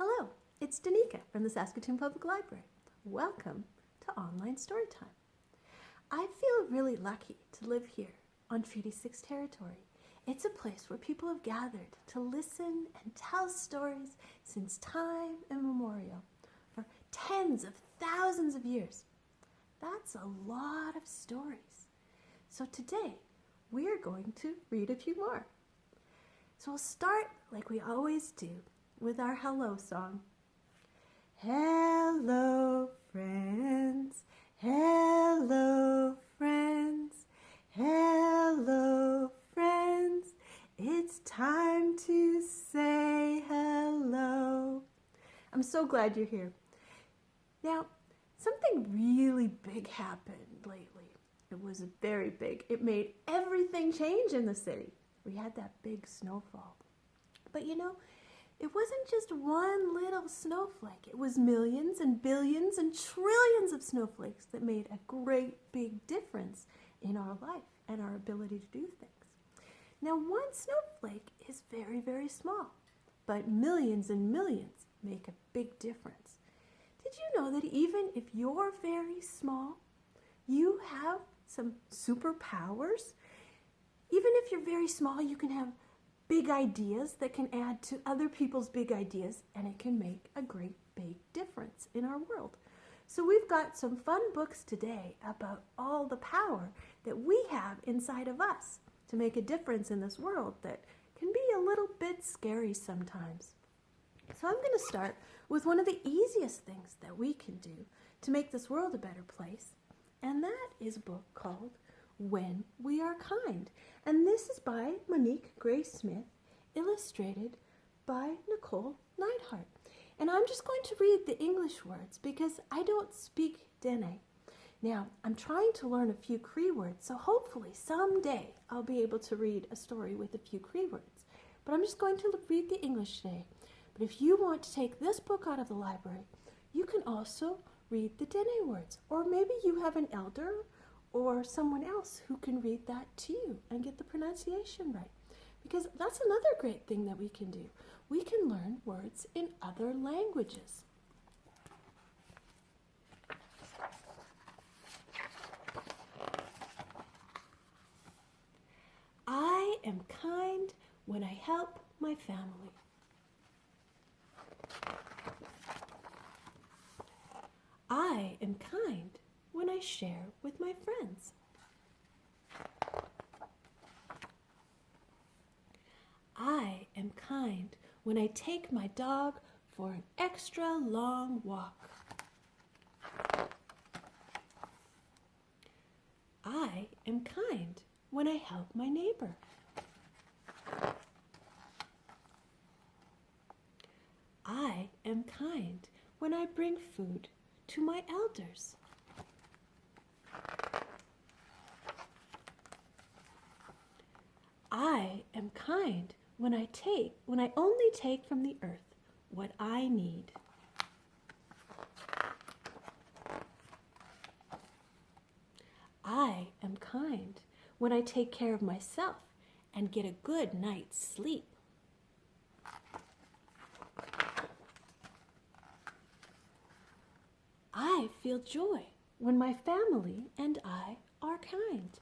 Hello, it's Danica from the Saskatoon Public Library. Welcome to Online Storytime. I feel really lucky to live here on Treaty 6 territory. It's a place where people have gathered to listen and tell stories since time immemorial for tens of thousands of years. That's a lot of stories. So today, we're going to read a few more. So we'll start like we always do with our hello song. Hello, friends. Hello, friends. Hello, friends. It's time to say hello. I'm so glad you're here. Now, something really big happened lately. It was very big. It made everything change in the city. We had that big snowfall. But you know, it wasn't just one little snowflake. It was millions and billions and trillions of snowflakes that made a great big difference in our life and our ability to do things. Now, one snowflake is very, very small, but millions and millions make a big difference. Did you know that even if you're very small, you have some superpowers? Even if you're very small, you can have big ideas that can add to other people's big ideas, and it can make a great big difference in our world. So we've got some fun books today about all the power that we have inside of us to make a difference in this world that can be a little bit scary sometimes. So I'm going to start with one of the easiest things that we can do to make this world a better place, and that is a book called When We Are Kind. And this is by Monique Grace Smith, illustrated by Nicole Neidhart. And I'm just going to read the English words because I don't speak Dene. Now, I'm trying to learn a few Cree words, so hopefully someday I'll be able to read a story with a few Cree words. But I'm just going to read the English today. But if you want to take this book out of the library, you can also read the Dene words. Or maybe you have an elder or someone else who can read that to you and get the pronunciation right. Because that's another great thing that we can do. We can learn words in other languages. I am kind when I help my family. I am kind when I share with my friends. I am kind when I take my dog for an extra long walk. I am kind when I help my neighbor. I am kind when I bring food to my elders. I am kind when I only take from the earth what I need. I am kind when I take care of myself and get a good night's sleep. I feel joy when my family and I are kind.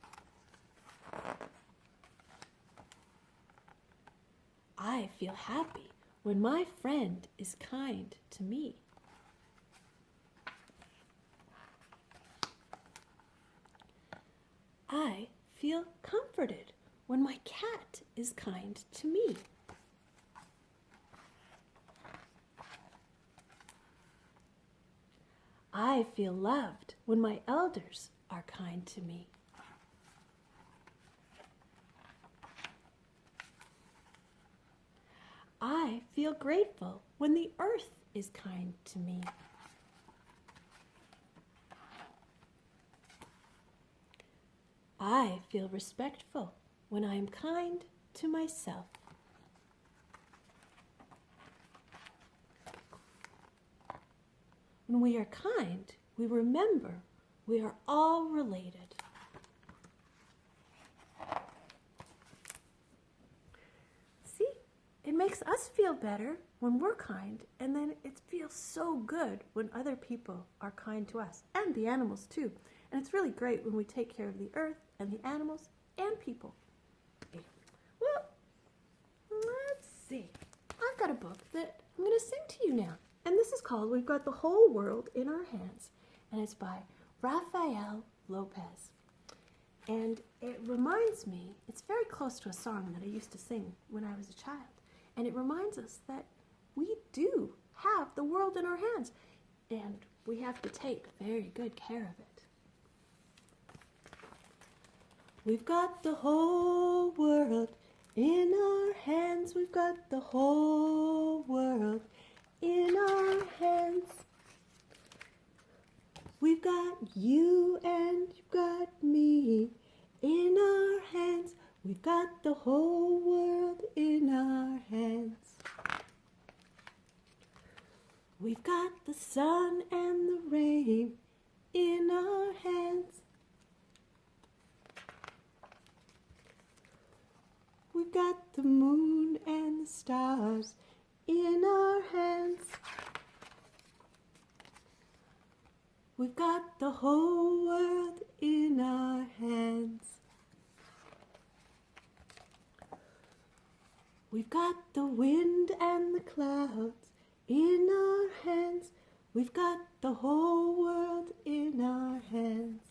I feel happy when my friend is kind to me. I feel comforted when my cat is kind to me. I feel loved when my elders are kind to me. I feel grateful when the earth is kind to me. I feel respectful when I am kind to myself. When we are kind, we remember we are all related. See, it makes makes us feel better when we're kind, and then it feels so good when other people are kind to us, and the animals too. And it's really great when we take care of the earth and the animals and people. Well, let's see. I've got a book that I'm going to sing to you now. And this is called We've Got the Whole World in Our Hands. And it's by Rafael Lopez. And it reminds me, it's very close to a song that I used to sing when I was a child. And it reminds us that we do have the world in our hands. And we have to take very good care of it. We've got the whole world in our hands. We've got the whole world in our hands. We've got you and you've got me in our hands. We've got the whole world in our hands. We've got the sun and the rain in our hands. We've got the moon and the stars in our hands. We've got the whole world in our hands. We've got the wind and the clouds in our hands. We've got the whole world in our hands.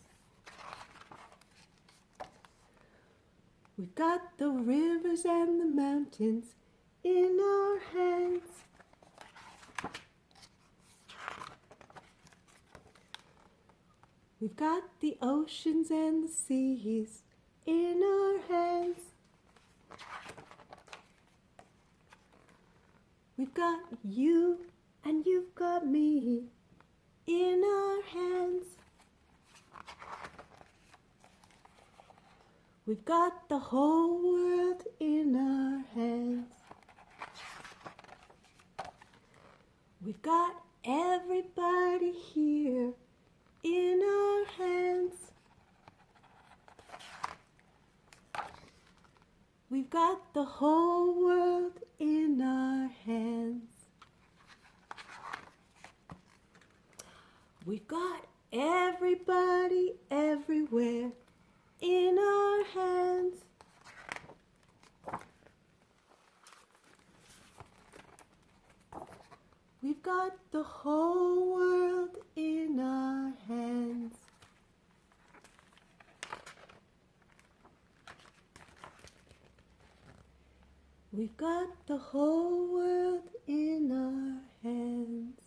We've got the rivers and the mountains in our hands. We've got the oceans and the seas in our hands. We've got you and you've got me in our hands. We've got the whole world in our hands. We've got everybody here in our hands. We've got the whole world in our hands. We've got everybody everywhere in our hands. We've got the whole world in our hands. We've got the whole world in our hands.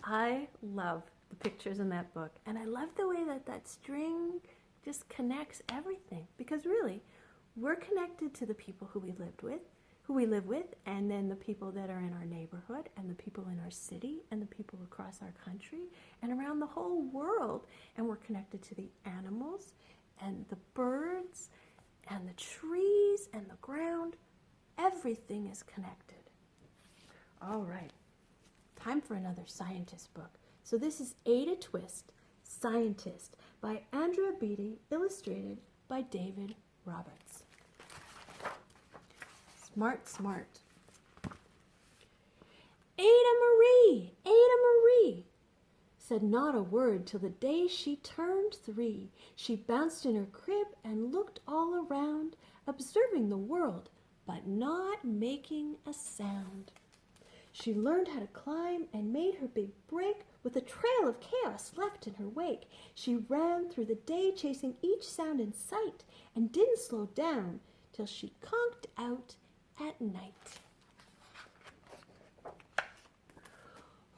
I love the pictures in that book, and I love the way that that string just connects everything, because really we're connected to the people who we live with, and then the people that are in our neighborhood, and the people in our city, and the people across our country, and around the whole world. And we're connected to the animals, and the birds, and the trees, and the ground. Everything is connected. All right, time for another scientist book. So this is Ada Twist, Scientist, by Andra Beady, illustrated by David Roberts. Smart, smart. Ada Marie, said not a word till the day she turned 3. She bounced in her crib and looked all around, observing the world, but not making a sound. She learned how to climb and made her big break with a trail of chaos left in her wake. She ran through the day chasing each sound in sight and didn't slow down till she conked out at night.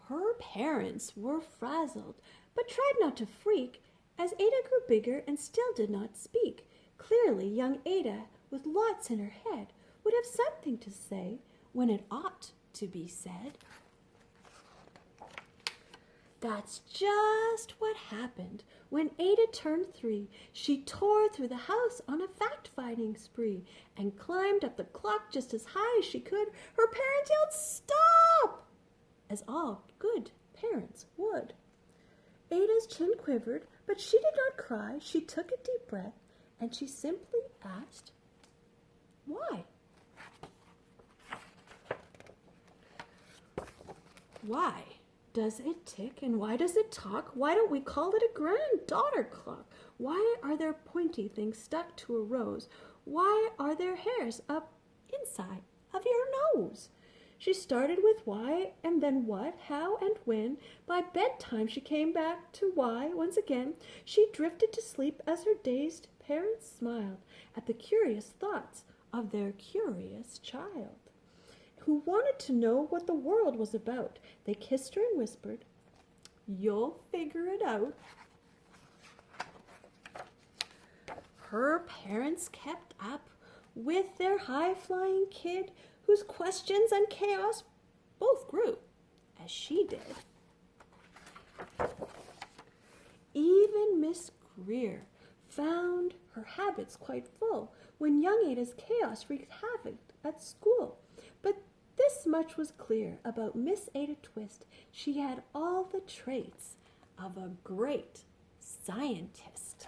Her parents were frazzled, but tried not to freak as Ada grew bigger and still did not speak. Clearly, young Ada, with lots in her head, would have something to say when it ought to be said. That's just what happened when Ada turned 3. She tore through the house on a fact-finding spree and climbed up the clock just as high as she could. Her parents yelled, "Stop!" as all good parents would. Ada's chin quivered, but she did not cry. She took a deep breath and she simply asked, why? Why does it tick and why does it talk? Why don't we call it a granddaughter clock? Why are there pointy things stuck to a rose? Why are there hairs up inside of your nose? She started with why and then what, how, and when. By bedtime she came back to why once again. She drifted to sleep as her dazed parents smiled at the curious thoughts of their curious child, who wanted to know what the world was about. They kissed her and whispered, "You'll figure it out." Her parents kept up with their high-flying kid, whose questions and chaos both grew, as she did. Even Miss Greer found her habits quite full when young Ada's chaos wreaked havoc at school. But this much was clear about Miss Ada Twist. She had all the traits of a great scientist.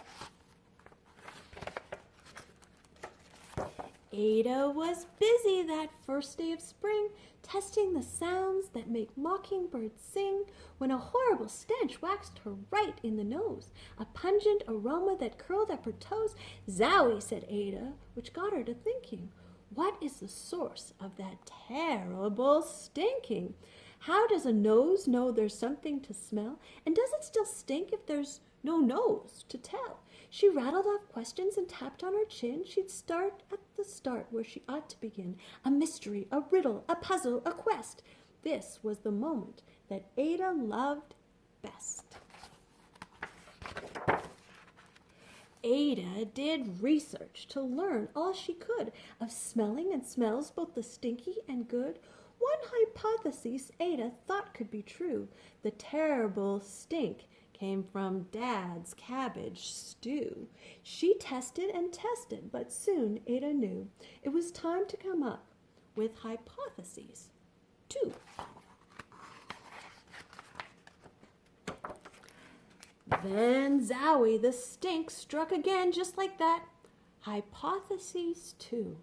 Ada was busy that first day of spring, testing the sounds that make mockingbirds sing, when a horrible stench waxed her right in the nose, a pungent aroma that curled up her toes. "Zowie," said Ada, which got her to thinking, what is the source of that terrible stinking? How does a nose know there's something to smell? And does it still stink if there's no nose to tell? She rattled off questions and tapped on her chin. She'd start at the start where she ought to begin. A mystery, a riddle, a puzzle, a quest. This was the moment that Ada loved best. Ada did research to learn all she could of smelling and smells, both the stinky and good. One hypothesis Ada thought could be true. The terrible stink came from Dad's cabbage stew. She tested and tested, but soon Ada knew it was time to come up with hypotheses too. Then Zowie, the stink, struck again just like that. Hypotheses two.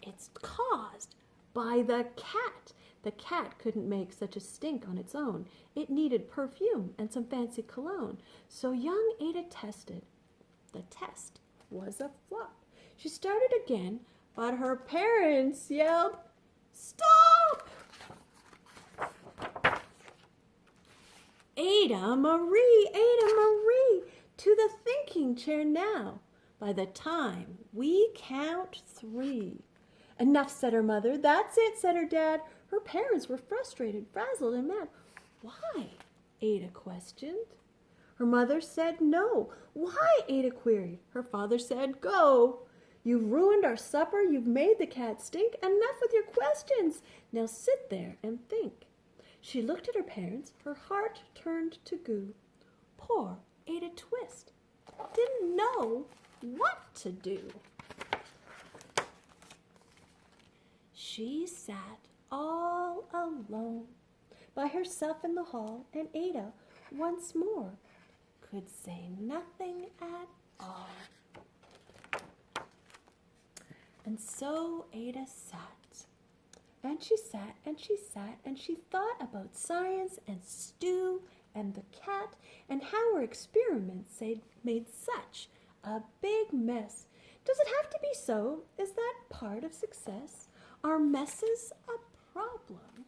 It's caused by the cat. The cat couldn't make such a stink on its own. It needed perfume and some fancy cologne. So young Ada tested. The test was a flop. She started again, but her parents yelled, "Stop!" Ada Marie, to the thinking chair now. By the time we count 3. "Enough," said her mother. "That's it," said her dad. Her parents were frustrated, frazzled, and mad. "Why?" Ada questioned. Her mother said no. "Why?" Ada queried. Her father said, "Go. You've ruined our supper. You've made the cat stink. Enough with your questions. Now sit there and think." She looked at her parents. Her heart turned to goo. Poor Ada Twist didn't know what to do. She sat all alone by herself in the hall, and Ada once more could say nothing at all. And so Ada sat, and she sat, and she sat, and she thought about science and stew and the cat and how her experiments made such a big mess. Does it have to be so? Is that part of success? Are messes a problem?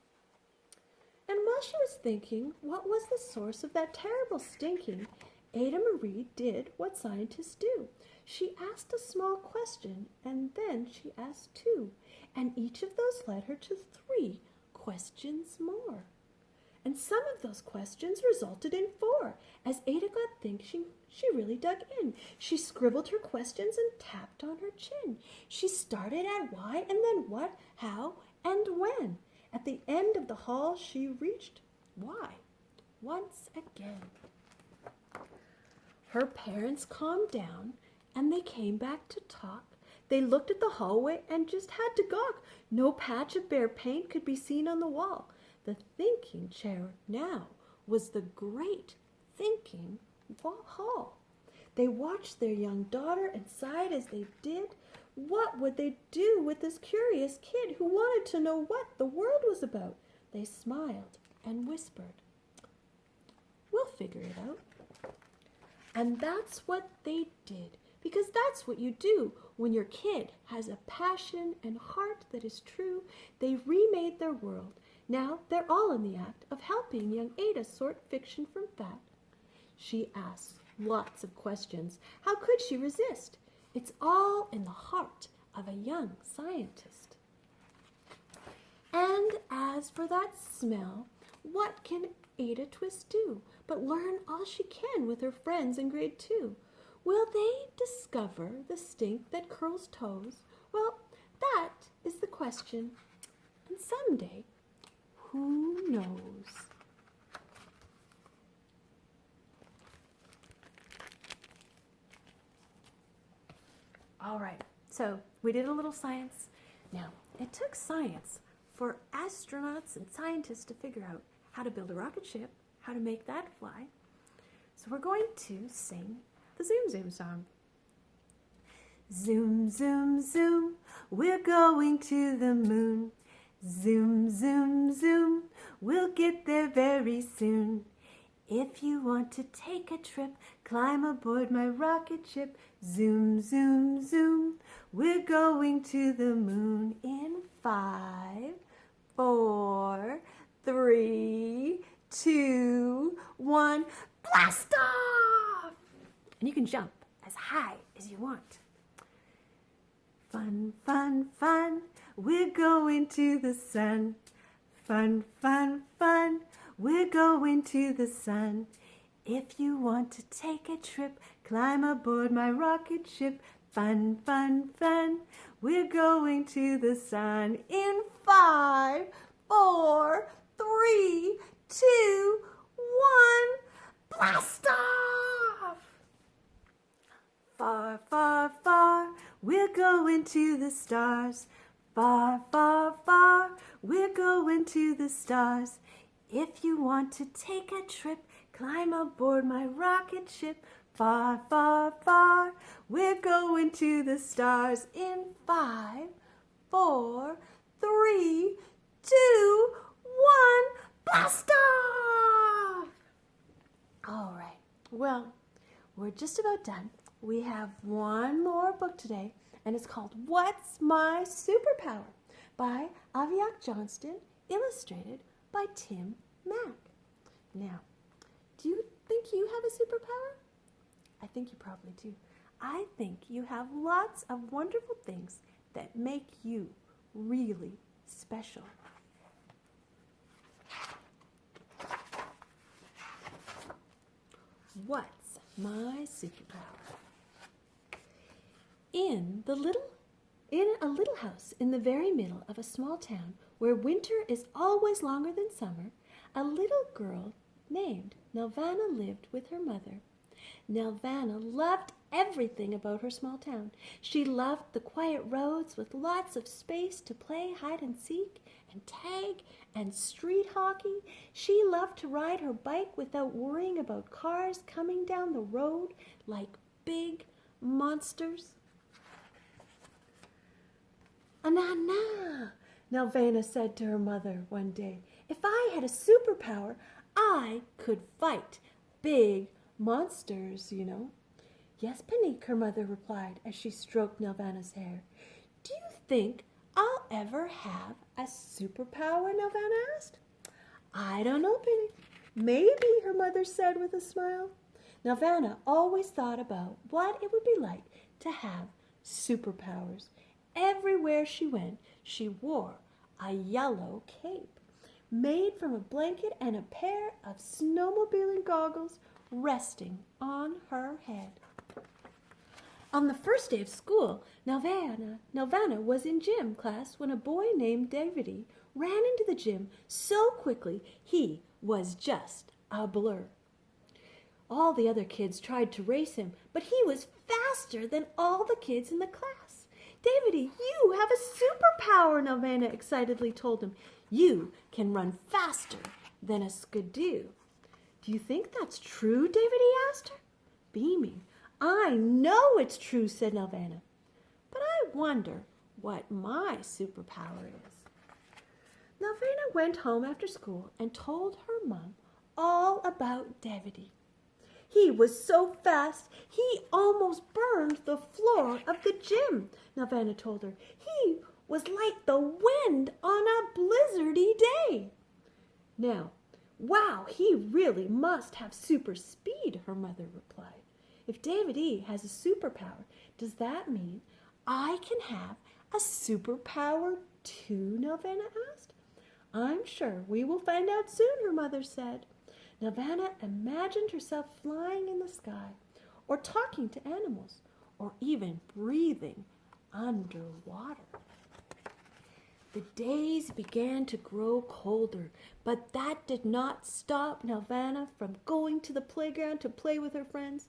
And while she was thinking what was the source of that terrible stinking, Ada Marie did what scientists do. She asked a small question, and then she asked 2, and each of those led her to 3 questions more. And some of those questions resulted in 4. As Ada got thinking, she really dug in. She scribbled her questions and tapped on her chin. She started at why, and then what, how, and when. At the end of the hall, she reached why once again. Her parents calmed down, and they came back to talk. They looked at the hallway and just had to gawk. No patch of bare paint could be seen on the wall. The thinking chair now was the great thinking hall. They watched their young daughter and sighed as they did. What would they do with this curious kid who wanted to know what the world was about? They smiled and whispered, "We'll figure it out." And that's what they did, because that's what you do when your kid has a passion and heart that is true. They remade their world. Now they're all in the act of helping young Ada sort fiction from fact. She asks lots of questions. How could she resist? It's all in the heart of a young scientist. And as for that smell, what can Ada Twist do but learn all she can with her friends in grade 2? Will they discover the stink that curls toes? Well, that is the question. And someday, who knows? All right, so we did a little science. Now, it took science for astronauts and scientists to figure out how to build a rocket ship, how to make that fly. So we're going to sing the Zoom Zoom song. Zoom, zoom, zoom, we're going to the moon. Zoom, zoom, zoom, we'll get there very soon. If you want to take a trip, climb aboard my rocket ship. Zoom, zoom, zoom, we're going to the moon in 5, 4, 3, 2, 1. Blast off! And you can jump as high as you want. Fun, fun, fun, we're going to the sun. Fun, fun, fun, we're going to the sun. If you want to take a trip, climb aboard my rocket ship. Fun, fun, fun, we're going to the sun in 5, 4, 3, 2, 1. Blast off! Far, far, far, we're going to the stars. Far, far, far, we're going to the stars. If you want to take a trip, climb aboard my rocket ship. Far, far, far, we're going to the stars in 5, 4, 3, 2, 1. Blast off! All right, well, we're just about done. We have one more book today, and it's called What's My Superpower by Aviac Johnston, illustrated by Tim Mack. Now, do you think you have a superpower? I think you probably do. I think you have lots of wonderful things that make you really special. What's my superpower? In a little house in the very middle of a small town where winter is always longer than summer, a little girl named Nelvana lived with her mother. Nelvana loved everything about her small town. She loved the quiet roads with lots of space to play hide and seek and tag and street hockey. She loved to ride her bike without worrying about cars coming down the road like big monsters. "Na, Nelvana said to her mother one day. "If I had a superpower, I could fight big monsters, you know." "Yes, Panique," her mother replied as she stroked Nelvana's hair. "Do you think I'll ever have a superpower?" Nelvana asked. "I don't know, Penny. Maybe," her mother said with a smile. Nelvana always thought about what it would be like to have superpowers. Everywhere she went, she wore a yellow cape made from a blanket and a pair of snowmobiling goggles resting on her head. On the first day of school, Nelvana was in gym class when a boy named Beady ran into the gym so quickly he was just a blur. All the other kids tried to race him, but he was faster than all the kids in the class. "Beady, you have a superpower," Nelvana excitedly told him. "You can run faster than a skidoo." "Do you think that's true?" Beady asked her. Beaming, I know it's true, said Nelvana. But I wonder what my superpower is. Nelvana went home after school and told her mom all about Beady. He was so fast, he almost burned the floor of the gym, Nelvana told her. He was like the wind on a blizzardy day. Now, wow, he really must have super speed, her mother replied. If Beady has a superpower, does that mean I can have a superpower too, Nelvana asked. I'm sure we will find out soon, her mother said. Nelvana imagined herself flying in the sky, or talking to animals, or even breathing underwater. The days began to grow colder, but that did not stop Nelvana from going to the playground to play with her friends.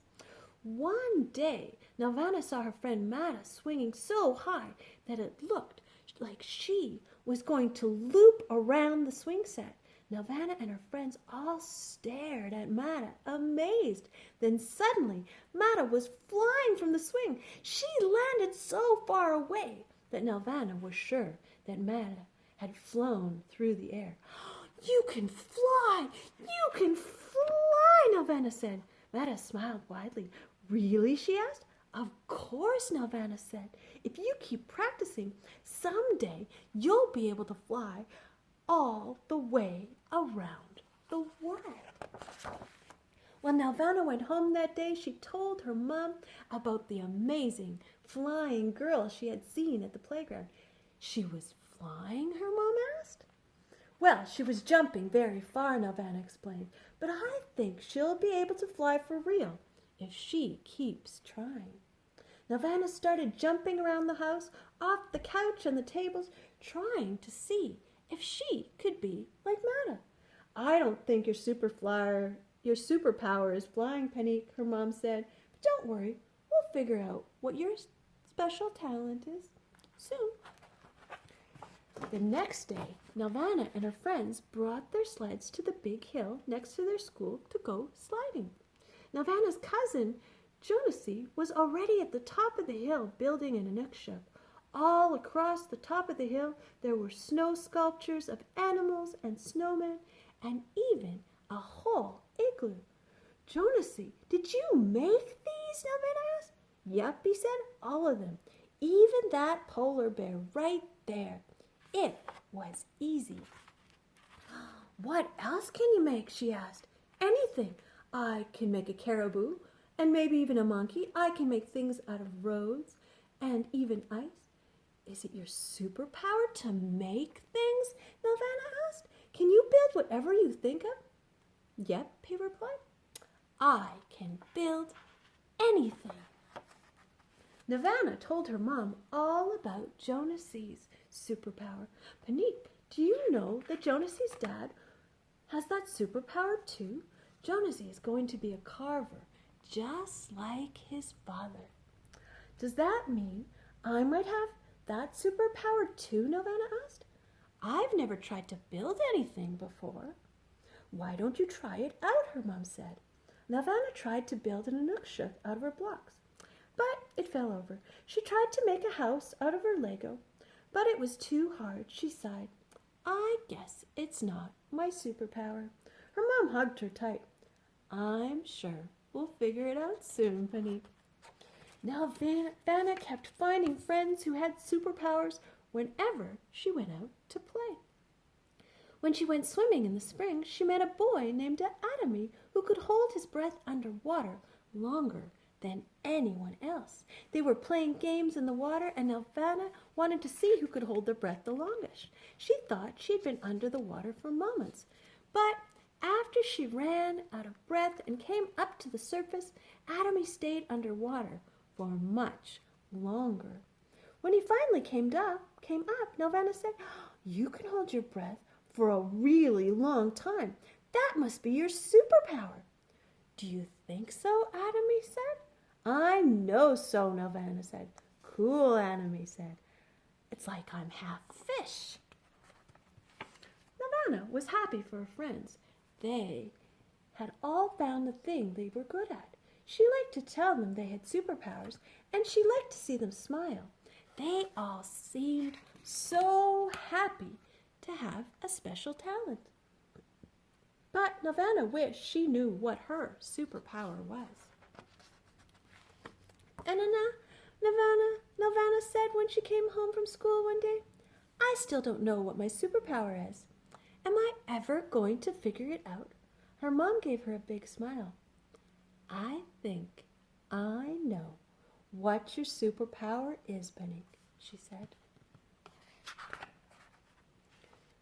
One day, Nelvana saw her friend Mata swinging so high that it looked like she was going to loop around the swing set. Nelvana and her friends all stared at Mata, amazed. Then suddenly, Mata was flying from the swing. She landed so far away that Nelvana was sure that Mata had flown through the air. You can fly! You can fly, Nelvana said. Mata smiled widely. Really, she asked. Of course, Nelvana said. If you keep practicing, someday you'll be able to fly all the way around the world. When Nelvana went home that day, she told her mom about the amazing flying girl she had seen at the playground. She was flying, her mom asked. Well, she was jumping very far, Nelvana explained, but I think she'll be able to fly for real if she keeps trying. Nelvana started jumping around the house, off the couch and the tables, trying to see if she could be like Mata. I don't think your superpower is flying, Penny, her mom said. But don't worry, we'll figure out what your special talent is soon. The next day, Nelvana and her friends brought their sleds to the big hill next to their school to go sliding. Nelvana's cousin, Jonesy, was already at the top of the hill building an Aviac. All across the top of the hill, there were snow sculptures of animals and snowmen, and even a whole igloo. Jonesy, did you make these? Nelvana asked. Yep, he said, all of them. Even that polar bear right there. It was easy. What else can you make? She asked. Anything. I can make a caribou, and maybe even a monkey. I can make things out of roads and even ice. Is it your superpower to make things? Nelvana asked. Can you build whatever you think of? Yep, he replied. I can build anything. Nelvana told her mom all about Jonasy's superpower. Panique, do you know that Jonasy's dad has that superpower too? Jonasy is going to be a carver, just like his father. Does that mean I might have that superpower too? Nelvana asked. I've never tried to build anything before. Why don't you try it out? Her mom said. Nelvana tried to build an Aviac out of her blocks, but it fell over. She tried to make a house out of her Lego, but it was too hard. She sighed. I guess it's not my superpower. Her mom hugged her tight. I'm sure we'll figure it out soon, Penny. Now Vanna kept finding friends who had superpowers whenever she went out to play. When she went swimming in the spring, she met a boy named Adamy who could hold his breath underwater longer than anyone else. They were playing games in the water, and Nelvana wanted to see who could hold their breath the longest. She thought she'd been under the water for moments, but after she ran out of breath and came up to the surface, Adamy stayed underwater for much longer. When he finally came up, Nelvana said, "You can hold your breath for a really long time. That must be your superpower." "Do you think so?" Adamy said. "I know so," Nelvana said. "Cool," Adamy said. "It's like I'm half fish." Nelvana was happy for her friends. They had all found the thing they were good at. She liked to tell them they had superpowers, and she liked to see them smile. They all seemed so happy to have a special talent. But Nelvana wished she knew what her superpower was. And Nelvana said when she came home from school one day, "I still don't know what my superpower is. Am I ever going to figure it out?" Her mom gave her a big smile. "I think I know what your superpower is, Benny," she said.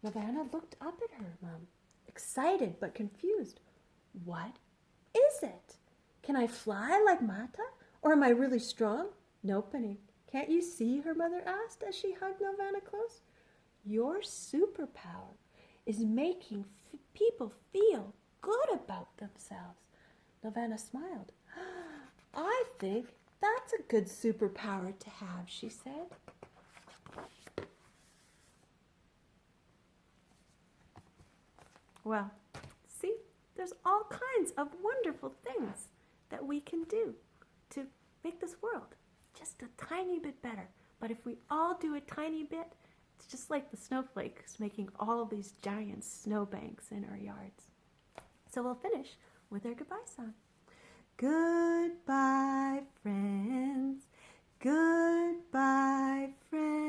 Nelvana looked up at her mom, excited but confused. "What is it? Can I fly like Mata? Or am I really strong?" "No, Benny. Can't you see?" her mother asked as she hugged Nelvana close. "Your superpower is making people feel good about themselves." Nelvana smiled. "I think that's a good superpower to have," she said. Well, see, there's all kinds of wonderful things that we can do to make this world just a tiny bit better. But if we all do a tiny bit, it's just like the snowflakes making all of these giant snowbanks in our yards. So we'll finish with our goodbye song. Goodbye, friends. Goodbye, friends.